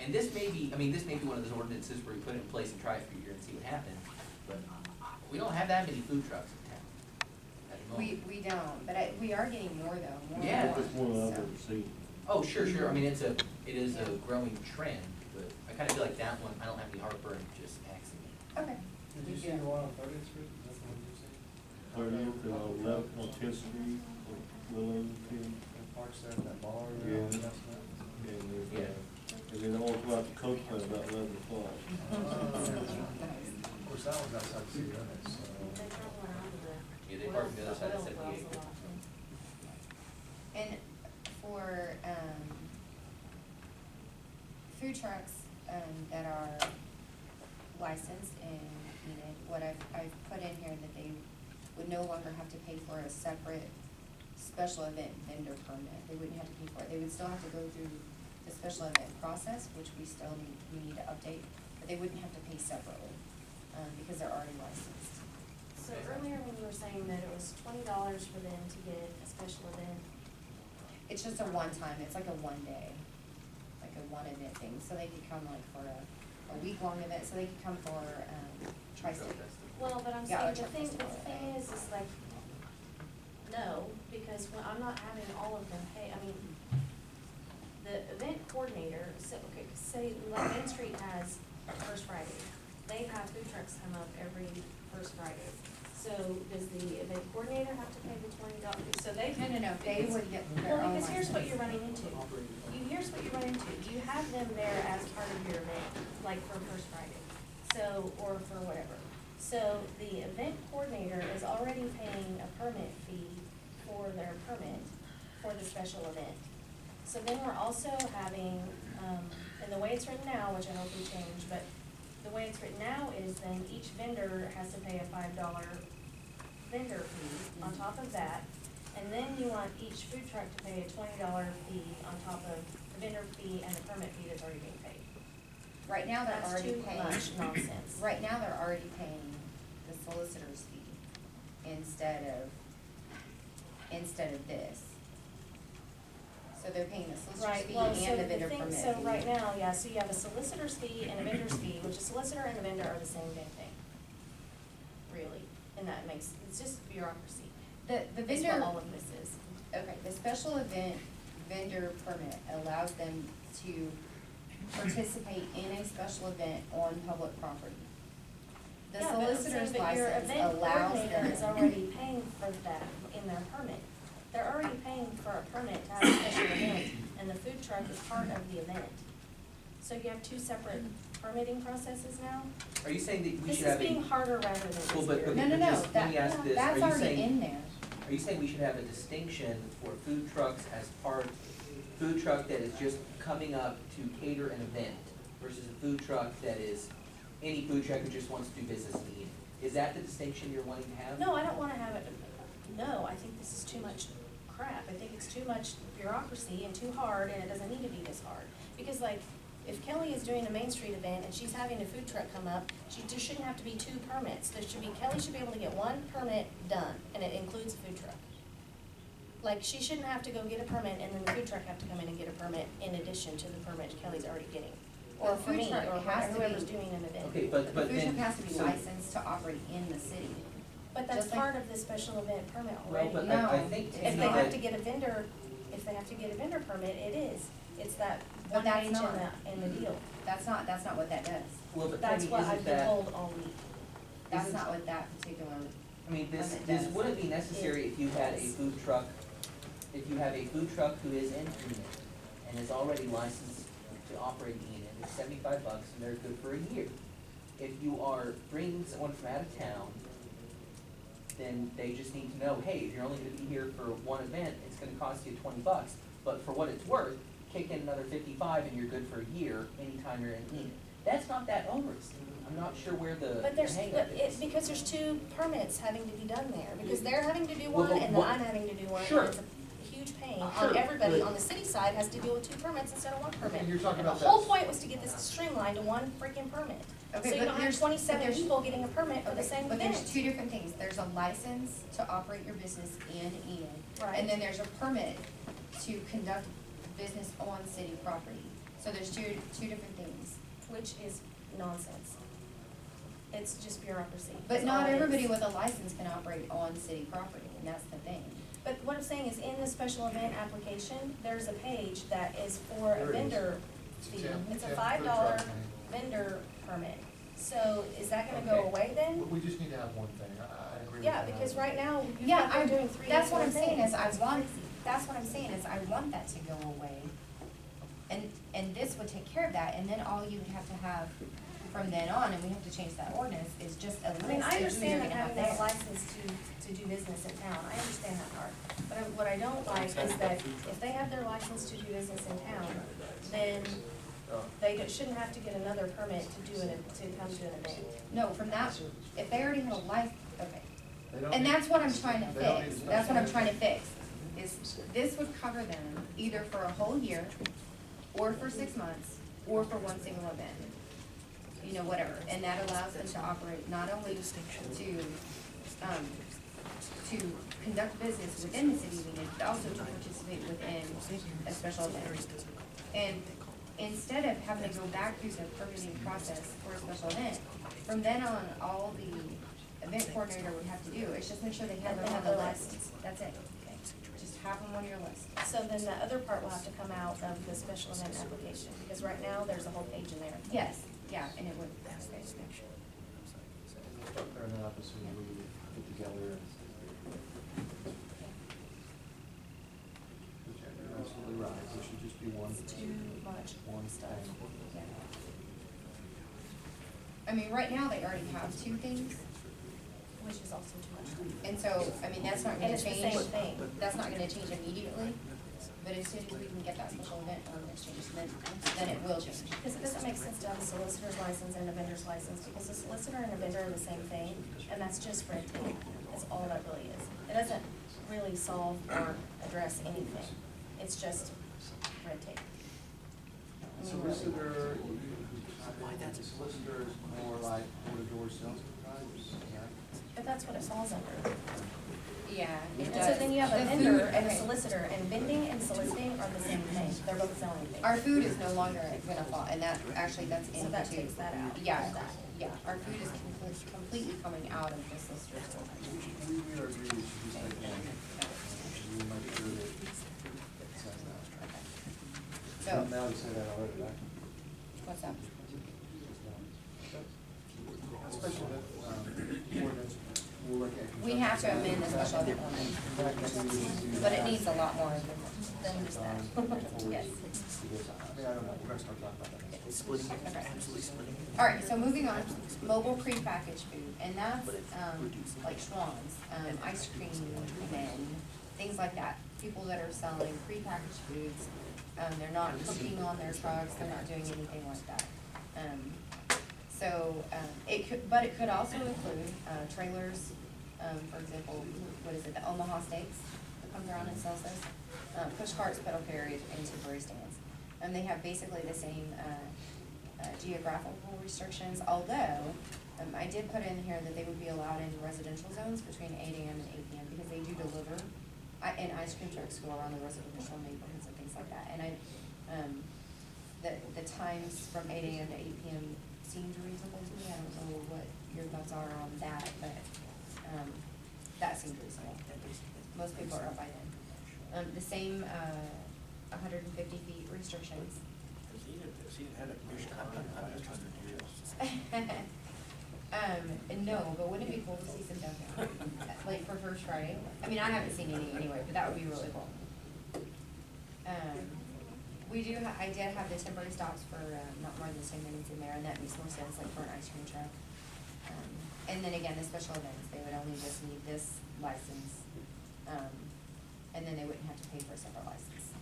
And this may be, I mean, this may be one of those ordinances where we put it in place and try it for a year and see what happens, but we don't have that many food trucks in town at the moment. We don't, but we are getting more though, more and Yeah. more, It's one I've so. ever seen. Oh, sure, sure, I mean, it is a growing trend, but I kinda feel like that one, I don't have any heartburn just axing it. Okay. Did you see the one on 30th Street? That's the one you see? 30th and 11th on 10th Street, on Willow, 10. That parks there, that bar, Yeah. and that's that. And there's, Yeah. and then always go out to Coke Plant about 11 o'clock. Of course, that was outside the city limits, so. Yeah, they park on the other side of 78. And for, food trucks, that are licensed and needed, what I've put in here that they would no longer have to pay for a separate special event vendor permit. They wouldn't have to pay for it. They would still have to go through the special event process, which we need to update, but they wouldn't have to pay separately, because they're already licensed. So earlier when you were saying that it was $20 for them to get a special event, It's just a one-time, it's like a one-day, like a one-event thing, so they could come like for a week-long event, so they could come for, tri-state. well, but I'm Yeah, saying, or the truck thing is like, no, because when, I'm not having all of them pay, I mean, the event coordinator, so, okay, say, like Main Street has First Friday, they have food trucks come up every First Friday. So does the event coordinator have to pay the $20? So they. No, they would get their Well, own because here's what license. you're running into. Here's what you're running into. You have them there as part of your event, like for First Friday, so, or for whatever. So the event coordinator is already paying a permit fee for their permit for the special event. So then we're also having, and the way it's written now, which I hope we change, but the way it's written now is then each vendor has to pay a $5 vendor fee on top of that. And then you want each food truck to pay a $20 fee on top of the vendor fee and the permit fee that's already being paid. Right now, they're That's already too paying. much nonsense. Right now, they're already paying the solicitor's fee instead of this. So they're paying the solicitor's Right, fee well, so and the the vendor thing, permit so fee. right now, yeah, so you have a solicitor's fee and a vendor's fee, which a solicitor and a vendor are the same damn thing. Really, and that makes, it's just bureaucracy. The That's vendor, what all of this is. okay, the special event vendor permit allows them to participate in a special event on public property. The Yeah, but I'm saying, solicitor's but your license event allows coordinator is them. already paying for that in their permit. They're already paying for a permit to have a special event, and the food truck is part of the event. So you have two separate permitting processes now? Are you saying that we This should is have being a, harder rather than Well, but- easier. No, just let me ask this, are that's you already saying- in there. are you saying we should have a distinction for food trucks as part, food truck that is just coming up to cater an event versus a food truck that is any food truck who just wants to do business and eat? Is that the distinction you're wanting to have? No, I don't wanna have it, no, I think this is too much crap. I think it's too much bureaucracy and too hard, and it doesn't need to be this hard. Because like, if Kelly is doing a Main Street event and she's having a food truck come up, there shouldn't have to be two permits. Kelly should be able to get one permit done, and it includes a food truck. Like, she shouldn't have to go get a permit and then the food truck have to come in and get a permit in addition to the permit Kelly's already getting. Or The for food me, truck or has to whoever's be- doing an event. Okay, The but food then. truck has to be so- licensed to operate in the city. But that's Just like- part of the special event permit Well, already. but No, I think, it's If Tammy, they have that- to get a vendor, permit, it is. It's that But one that's page not. in the deal. That's not what that does. well, but That's Tammy, what isn't I've been that, told all week. That's Isn't- not what that particular, I mean, this does. wouldn't be necessary if you had a food truck, if you have a food truck who is in Enid and is already licensed to operate in Enid, it's $75 and they're good for a year. If you are bringing someone from out of town, then they just need to know, hey, if you're only gonna be here for one event, it's gonna cost you $20. But for what it's worth, kick in another 55 and you're good for a year anytime you're in Enid. That's not that onerous. I'm not sure where the But there's, hang but up it's is. because there's two permits having to be done there, because they're having to do Well, one but and then what- I'm having to do one. Sure. And it's a huge pain Sure, on everybody, but- on the city side has to deal with two permits instead of one permit. And you're talking And about the whole that- point was to get this streamlined to one freaking permit. Okay, So you but don't have there's- 27 but there's- people getting a permit for the okay, same but event. there's two different things. There's a license to operate your business in Right. And then there's a permit to conduct business on city property. So there's two different things. which is nonsense. It's just bureaucracy. But That's not all it everybody is. with a license can operate on city property, and that's the thing. But what I'm saying is in the special event application, there's a page that is for There a it is. vendor It's a fee. temp- It's a temp $5 food truck thing. vendor permit. So is that gonna go Okay. away then? We just need to have one thing, I agree with Yeah, that. because right now, you've Yeah, got them I'm, doing three. that's what I'm different saying is I things. want, that's what I'm saying is I want that to go away. And this would take care of that, and then all you would have to have from then on, and we have to change that ordinance, is just a list I mean, I of who you're understand gonna that have having there. a license to do business in town, I understand that part. But what I don't like is that if they have their license to do business in town, then they shouldn't have to get another permit to come to an event. No, from that, if they already have a license, okay. They don't And need- that's what I'm trying to they don't need fix, a that's what I'm special trying to fix, is this would cover them either for a whole year, or for 6 months, or for one single event. You know, whatever, and that allows them to operate not only to conduct business within the city of Enid, but also to participate within a special event. And instead of having to go back through the permitting process for a special event, from then on, all the event coordinator would have to do is just make sure they have them on the list. That's it. Just have them on your list. So then the other part will have to come out of the special event application, because right now, there's a whole page in there. Yes, yeah, and it would, Start clearing that up as soon as we get together. You're absolutely right, there should just be one, Too much one stuff. thing. yeah. I mean, right now, they already have 2 things, Which is also too much. and so, I mean, that's not And gonna it's the change. same thing. That's not gonna change immediately, but as soon as we can get that special event ordinance changed, then it will change. Because it doesn't make sense to have a solicitor's license and a vendor's license, because a solicitor and a vendor are the same thing, and that's just red tape. That's all that really is. It doesn't really solve or address anything. It's just red tape. I mean, really. Solicitor, I think the solicitor is more like door-to-door sales advisors, right? But that's what it falls under. Yeah, it And does. so then you have a The vendor food- and a okay. solicitor, and vending and soliciting are the same thing. They're both selling things. Our food is no longer gonna fall, and that, actually, that's in So that too. takes that out. Yeah, yeah, our food is completely coming out of the solicitor's ordinance. We are agree that you just take one. We'll make sure that it says that. So, Now you say that already, right? what's up? Special event, ordinance, we'll look at. We have to amend the special event ordinance, but it needs a lot more than just that. Yes. I mean, I don't know, we're gonna start talking about that. Okay. All right, so moving on, mobile prepackaged food, and that's, like Schwann's, ice cream men, things like that. People that are selling prepackaged foods, they're not cooking on their trucks, they're not doing anything like that. It could, but it could also include, trailers, for example, what is it, the Omaha Steaks, that comes around and sells this, push carts, pedal carriers, and temporary stands. And they have basically the same, geographical restrictions, although, I did put in here that they would be allowed in residential zones between 8 AM and 8 PM, because they do deliver, and ice cream trucks go around the residential neighborhoods and things like that, and the times from 8 AM to 8 PM seemed reasonable to me, I don't know what your thoughts are on that, but, that seemed reasonable. Most people are up by then. The same, 150 feet restrictions. No, but wouldn't it be cool to see some downtown, like for First Friday? I mean, I haven't seen any anyway, but that would be really cool. I did have the temporary stops for, not more than 10 minutes in there, and that makes more sense, like for an ice cream truck. And then again, the special events, they would only just need this license, and then they wouldn't have to pay for a separate license.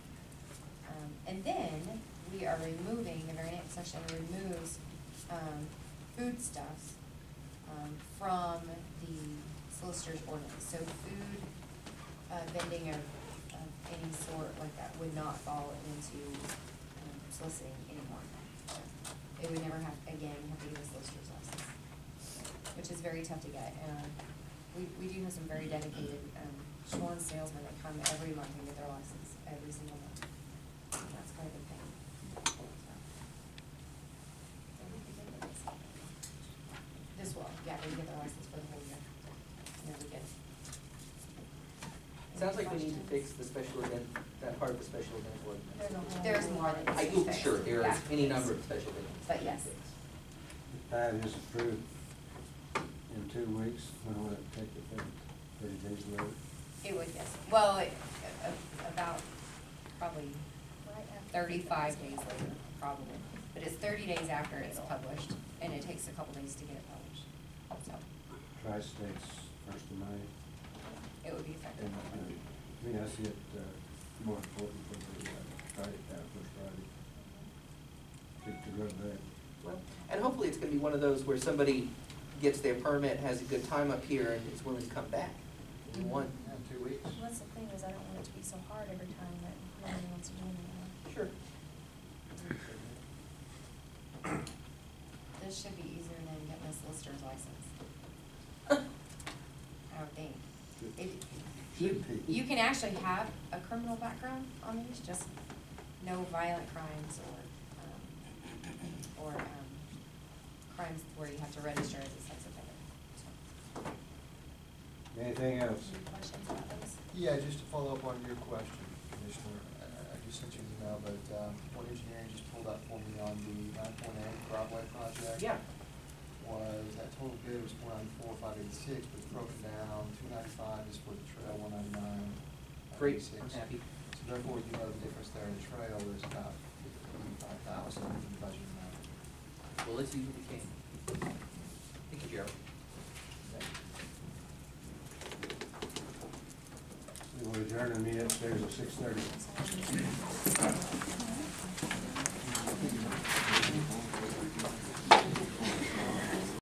And then we are removing, the very next section removes, foodstuffs, from the solicitor's ordinance. So food, vending of any sort like that would not fall into, soliciting anymore. It would never have, again, have to get a solicitor's license, which is very tough to get. We do have some very dedicated, Schwann salesmen that come every month and get their license, every single month. And that's kind of a pain. yeah, they get their license for the whole year. And then we get. Sounds like we need to fix the special event, that part of the special event ordinance. There's more than I, needs to be sure, fixed. there is Yeah. any number of special events. But yes. If that is approved in 2 weeks, when will it take effect? 30 days later? It would, yes. Well, about probably Right after. 35 days later, probably. But it's 30 days after it's published, and it takes a couple days to get it published. So Tri-State's 1st of May. it would be effective. And, I mean, I see it more important for the Friday, that first Friday, to go to that. Well, and hopefully it's gonna be one of those where somebody gets their permit, has a good time up here, and is willing to come back. We want, Yeah, 2 weeks. Well, that's the thing, is I don't want it to be so hard every time that nobody wants to do anything. sure. This should be easier than getting a solicitor's license. I don't think. Should be. You can actually have a criminal background on these, just no violent crimes or crimes where you have to register as a sex offender. Anything else? Any questions about those? Yeah, just to follow up on your question, Commissioner, I just sent you an email, but what engineering just pulled up for me on the 9.8 Broadway project. Yeah. Was, that total bid was 494,586, but it's broken down, 295 is for the trail, 199. Great, I'm happy. So therefore, you know, the difference there in the trail is about 55,000 in the budget amount. Well, let's use what we can. Thank you, Gerald. We will adjourn and meet upstairs at 6:30.